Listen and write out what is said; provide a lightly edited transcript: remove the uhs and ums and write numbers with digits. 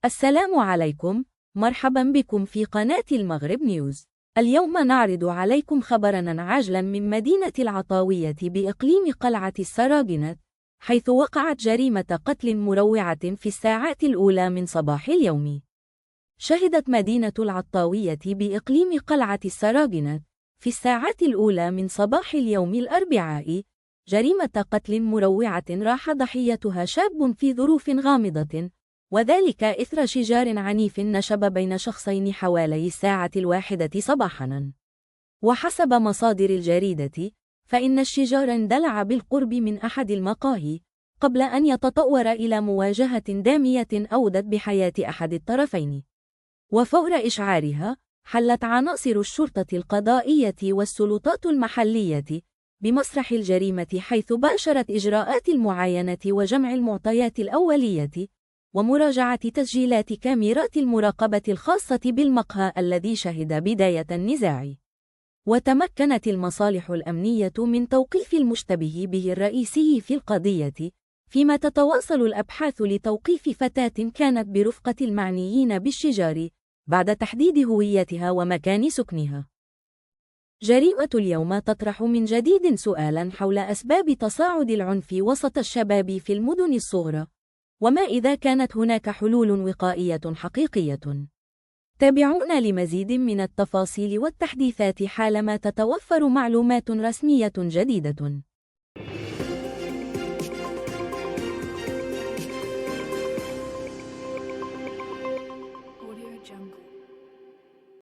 السلام عليكم، مرحبا بكم في قناة المغرب نيوز. اليوم نعرض عليكم خبرا عاجلا من مدينة العطاوية بإقليم قلعة السراجنة، حيث وقعت جريمة قتل مروعة في الساعات الأولى من صباح اليوم. شهدت مدينة العطاوية بإقليم قلعة السراجنة في الساعات الأولى من صباح اليوم الأربعاء جريمة قتل مروعة راح ضحيتها شاب في ظروف غامضة، وذلك إثر شجار عنيف نشب بين شخصين حوالي الساعة 1 صباحاً. وحسب مصادر الجريدة، فإن الشجار اندلع بالقرب من أحد المقاهي قبل أن يتطور إلى مواجهة دامية أودت بحياة أحد الطرفين. وفور إشعارها، حلت عناصر الشرطة القضائية والسلطات المحلية بمسرح الجريمة، حيث باشرت إجراءات المعاينة وجمع المعطيات الأولية ومراجعة تسجيلات كاميرات المراقبة الخاصة بالمقهى الذي شهد بداية النزاع. وتمكنت المصالح الأمنية من توقيف المشتبه به الرئيسي في القضية، فيما تتواصل الأبحاث لتوقيف فتاة كانت برفقة المعنيين بالشجار بعد تحديد هويتها ومكان سكنها. جريمة اليوم تطرح من جديد سؤالا حول أسباب تصاعد العنف وسط الشباب في المدن الصغرى، وما إذا كانت هناك حلول وقائية حقيقية. تابعونا لمزيد من التفاصيل والتحديثات حالما تتوفر معلومات رسمية جديدة.